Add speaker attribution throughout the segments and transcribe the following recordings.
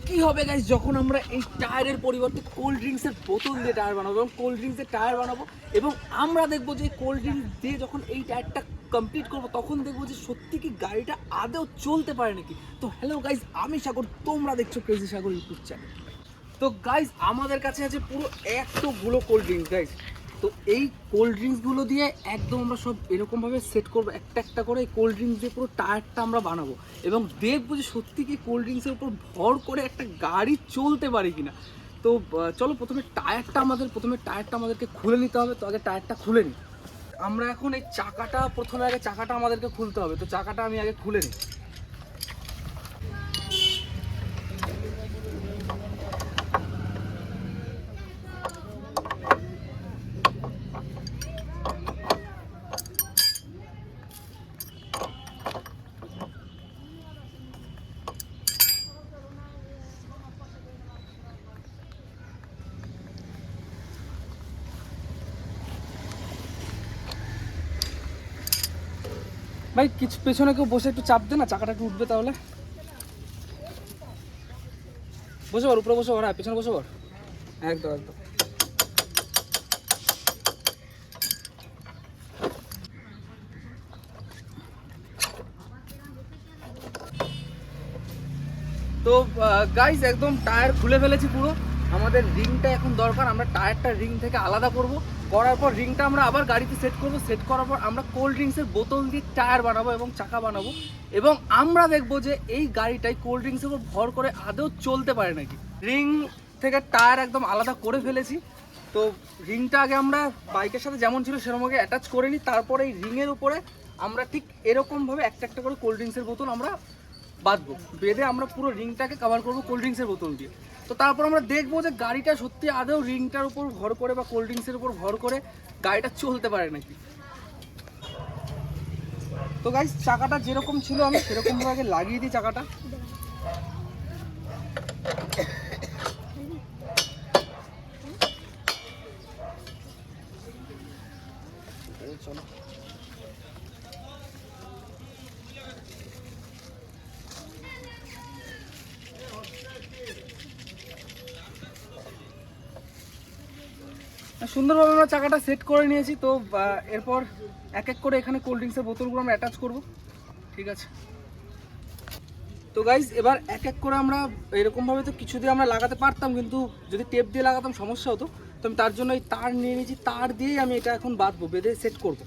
Speaker 1: কি হবে গাইস যখন আমরা এই টায়ারের পরিবর্তে কোল্ড ড্রিঙ্কসের বোতল দিয়ে টায়ার বানাবো এবং কোল্ড ড্রিঙ্কসের টায়ার বানাবো এবং আমরা দেখবো যে কোল্ড ড্রিঙ্কস দিয়ে যখন এই টায়ারটা কমপ্লিট করবো তখন দেখবো যে সত্যি কি গাড়িটা আদৌ চলতে পারে নাকি। তো হ্যালো গাইস, আমি সাগর, তোমরা দেখছো ক্রেজি সাগর ইউটিউব চ্যানেল। তো গাইস আমাদের কাছে আছে পুরো 100গুলো কোল্ড ড্রিঙ্কস গাইস। তো এই কোল্ড ড্রিঙ্কসগুলো দিয়ে একদম আমরা সব এরকমভাবে সেট করবো, একটা একটা করে এই কোল্ড ড্রিঙ্কস দিয়ে পুরো টায়ারটা আমরা বানাবো এবং দেখবো যে সত্যি কি কোল্ড ড্রিঙ্কসের উপর ভর করে একটা গাড়ি চলতে পারে কিনা। তো চলো প্রথমে টায়ারটা আমাদেরকে খুলে নিতে হবে। তো আগে টায়ারটা খুলে নিই। আমরা এখন এই চাকাটা আগে চাকাটা আমাদেরকে খুলতে হবে। তো চাকাটা আমি আগে খুলে নিই। ভাই কিছু পেছনে কেউ বসে একটু চাপ দে না, চাকাটা একটু উঠবে তাহলে। বসে পড়, উপরে বসে পড়, হ্যাঁ পেছনে বসে পড়, একদম একদম। তো গাইজ একদম টায়ার খুলে ফেলেছি পুরো। আমাদের রিংটা এখন দরকার, আমরা টায়ারটা রিং থেকে আলাদা করার পর রিংটা আমরা আবার গাড়িতে সেট করব। সেট করার পর আমরা কোল্ড ড্রিঙ্কসের বোতল দিয়ে টায়ার বানাবো এবং চাকা বানাবো এবং আমরা দেখবো যে এই গাড়িটাই কোল্ড ড্রিঙ্কসের উপর ভর করে আদৌ চলতে পারে নাকি। রিং থেকে টায়ার একদম আলাদা করে ফেলেছি। তো রিংটা আগে আমরা বাইকের সাথে যেমন ছিল সেরকম আগে অ্যাটাচ করে নিই। তারপরে এই রিংয়ের উপরে আমরা ঠিক এরকমভাবে একটা একটা করে কোল্ড ড্রিঙ্কসের বোতল আমরা বাঁধবো, বেঁধে আমরা পুরো রিংটাকে কভার করবো কোল্ড ড্রিঙ্কসের বোতল দিয়ে। তো তারপর আমরা দেখবো যে গাড়িটা সত্যি আদৌ রিংটার উপর ভর করে বা কোল্ড ড্রিঙ্কসের উপর ভর করে গাড়িটা চলতে পারে নাকি। তো গাইস চাকাটা যেরকম ছিল আমি সেরকমভাবে আগে লাগিয়ে দিই চাকাটা। চলো সুন্দরভাবে আমরা চাকাটা সেট করে নিয়েছি। তো এরপর এক এক করে এখানে কোল্ড ড্রিঙ্কসের বোতলগুলো আমরা অ্যাটাচ করব, ঠিক আছে। তো গাইজ এবার এক এক করে আমরা এরকমভাবে তো কিছু দিয়ে আমরা লাগাতে পারতাম, কিন্তু যদি টেপ দিয়ে লাগাতাম সমস্যা হতো। তো আমি তার জন্য এই তার নিয়ে নিয়েছি, তার দিয়েই আমি এটা এখন বাঁধবো, বেঁধে সেট করবো।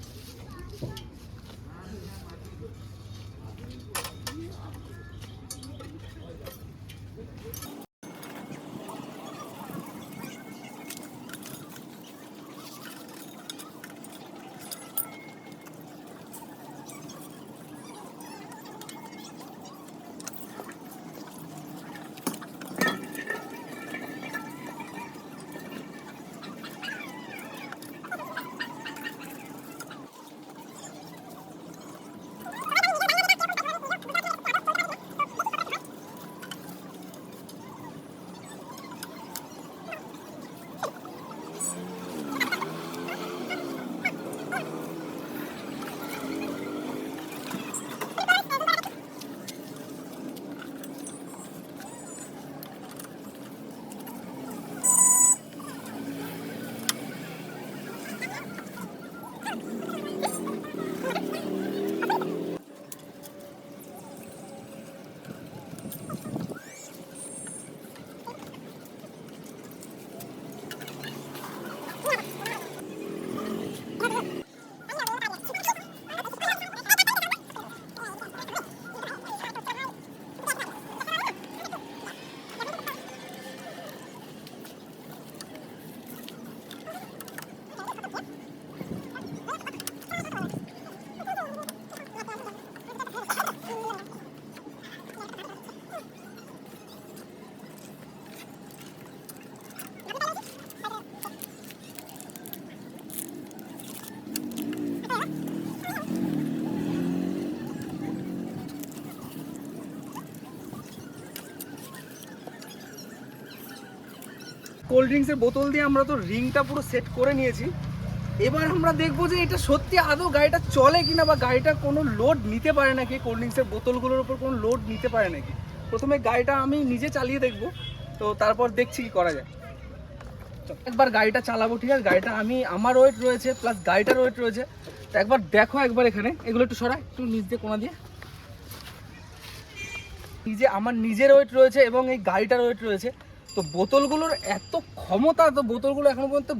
Speaker 1: কোল্ড ড্রিঙ্কসের বোতল দিয়ে আমরা তো রিংটা পুরো সেট করে নিয়েছি। এবার আমরা দেখবো যে এটা সত্যি আদৌ গাড়িটা চলে কিনা বা গাড়িটা কোনো লোড নিতে পারে নাকি, কোল্ড ড্রিঙ্কসের বোতলগুলোর উপর কোনো লোড নিতে পারে নাকি। প্রথমে গাড়িটা আমি নিজে চালিয়ে দেখবো, তো তারপর দেখছি কি করা যায়। একবার গাড়িটা চালাবো, ঠিক আছে? গাড়িটা আমার ওয়েট রয়েছে প্লাস গাড়িটার ওয়েট রয়েছে, তো একবার দেখো একবার এখানে এগুলো একটু সরাই, একটু নিচ দিয়ে কোনা দিয়ে। আমার নিজের ওয়েট রয়েছে এবং এই গাড়িটার ওয়েট রয়েছে, তো বোতলগুলোর এত ক্ষমতা, তো বোতলগুলো এখনো পর্যন্ত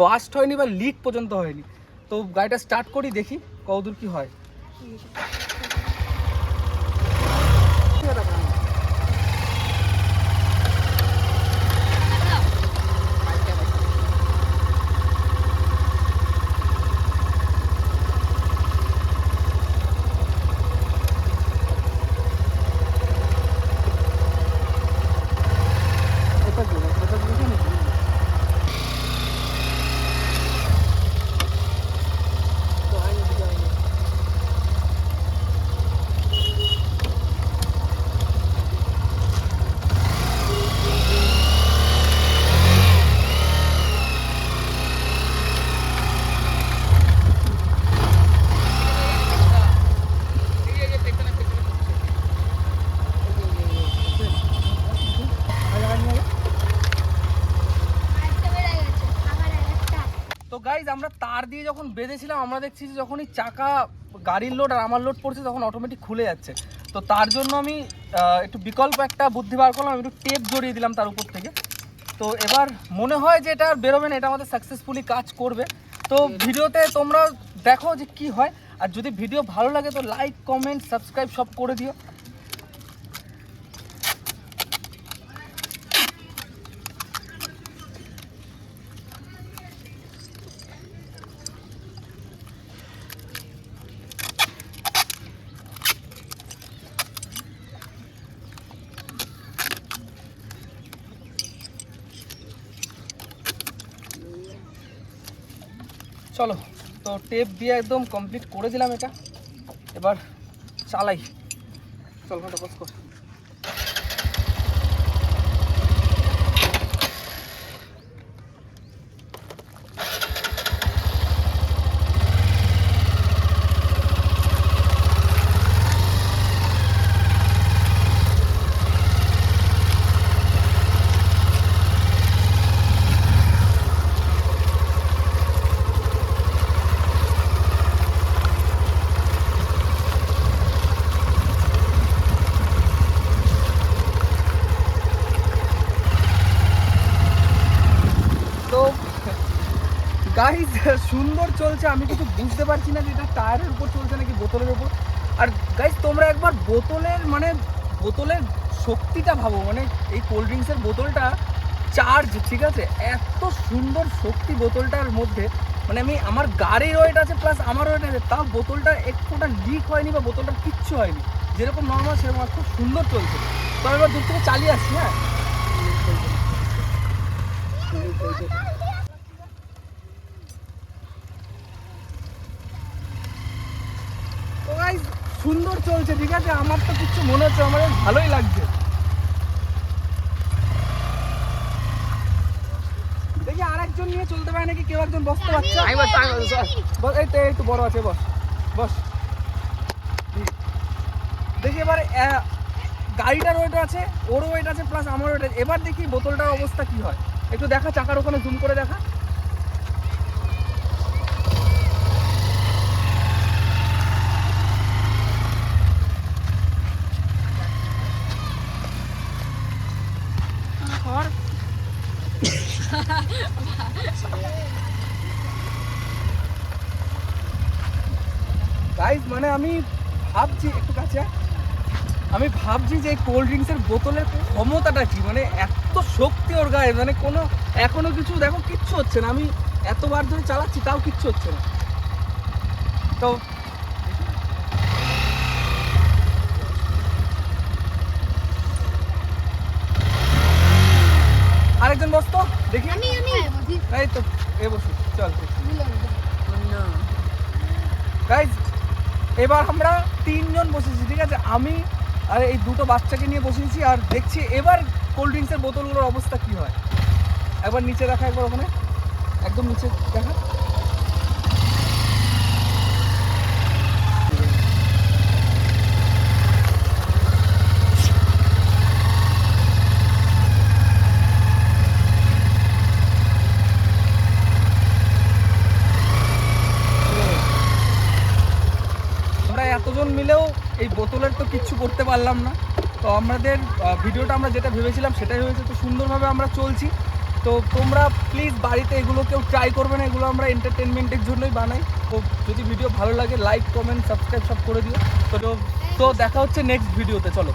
Speaker 1: বাস্ট হয়নি বা লিক পর্যন্ত হয়নি। তো গাড়িটা স্টার্ট করি, দেখি কতদূর কি হয়। তো গাইজ আমরা তার দিয়ে যখন বেঁধেছিলাম, আমরা দেখছি যে যখনই চাকা গাড়ির লোড আর আমার লোড পড়ছে তখন অটোমেটিক খুলে যাচ্ছে। তো তার জন্য আমি একটু বিকল্প একটা বুদ্ধি বার করলাম, একটু টেপ জড়িয়ে দিলাম তার উপর থেকে। তো এবার মনে হয় যে এটা আর বেরোবে না, এটা আমাদের সাকসেসফুলি কাজ করবে। তো ভিডিওতে তোমরা দেখো যে কি হয়, আর যদি ভিডিও ভালো লাগে তো লাইক কমেন্ট সাবস্ক্রাইব সব করে দিও। চলো, তো টেপ দিয়ে একদম কমপ্লিট করে দিলাম এটা, এবার চালাই। চল ঘন্টা বস কর। গাইজ সুন্দর চলছে, আমি কিছু বুঝতে পারছি না যে এটা টায়ারের উপর চলছে নাকি বোতলের উপর। আর গাইজ তোমরা একবার বোতলের শক্তিটা ভাবো, মানে এই কোল্ড ড্রিঙ্কসের বোতলটা চার্জ, ঠিক আছে? এত সুন্দর শক্তি বোতলটার মধ্যে, মানে আমার গাড়ির ওয়েট আছে প্লাস আমার ওয়েট আছে, তাও বোতলটা একটুটা লিক হয়নি বা বোতলটার কিচ্ছু হয়নি, যেরকম নর্মাল সেরকম খুব সুন্দর চলছে। তো আমি এবার দূর থেকে চালিয়ে আসছি। হ্যাঁ, সুন্দর চলছে, ঠিক আছে? আমার তো কিছু মনে হচ্ছে, আমার ভালোই লাগছে। দেখি আরেকজন নিয়ে চলতে পারে নাকি, কেউ একজন বসতে পারছে? এই তো একটু বড় আছে, বস বস। দেখি এবার গাড়িটার ওয়েট আছে, ওর ওয়েট আছে প্লাস আমার ওয়েট আছে, এবার দেখি বোতলটার অবস্থা কি হয়। একটু দেখা, চাকার ওখানে জুম করে দেখা। গাইজ মানে আমি ভাবছি একটু কাছে, আমি ভাবছি যে কোল্ড ড্রিঙ্কসের বোতলের ক্ষমতাটা কি, মানে এত শক্তি ওর গায়ে, মানে কোনো এখনো কিছু দেখো কিচ্ছু হচ্ছে না, আমি এতবার ধরে চালাচ্ছি তাও কিচ্ছু হচ্ছে না। তো আরেকজন বসতো দেখি, এই তো এ বসু, চল। গাইজ এবার আমরা 3 জন বসেছি, ঠিক আছে? আমি আর এই দুটো বাচ্চাকে নিয়ে বসেছি, আর দেখছি এবার কোল্ড ড্রিঙ্কসের বোতলগুলোর অবস্থা কি হয়। একবার নিচে দেখা, একবার ওখানে একদম নিচে দেখা। এতজন মিলেও এই বোতলের তো কিচ্ছু করতে পারলাম না। তো আমাদের ভিডিওটা আমরা যেটা ভেবেছিলাম সেটাই হয়েছে, তো সুন্দরভাবে আমরা চলছি। তো তোমরা প্লিজ বাড়িতে এগুলো কেউ ট্রাই করবে না, এগুলো আমরা এন্টারটেনমেন্টের জন্যই বানাই। তো যদি ভিডিও ভালো লাগে লাইক কমেন্ট সাবস্ক্রাইব সব করে দিও। তো দেখা হচ্ছে নেক্সট ভিডিওতে, চলো।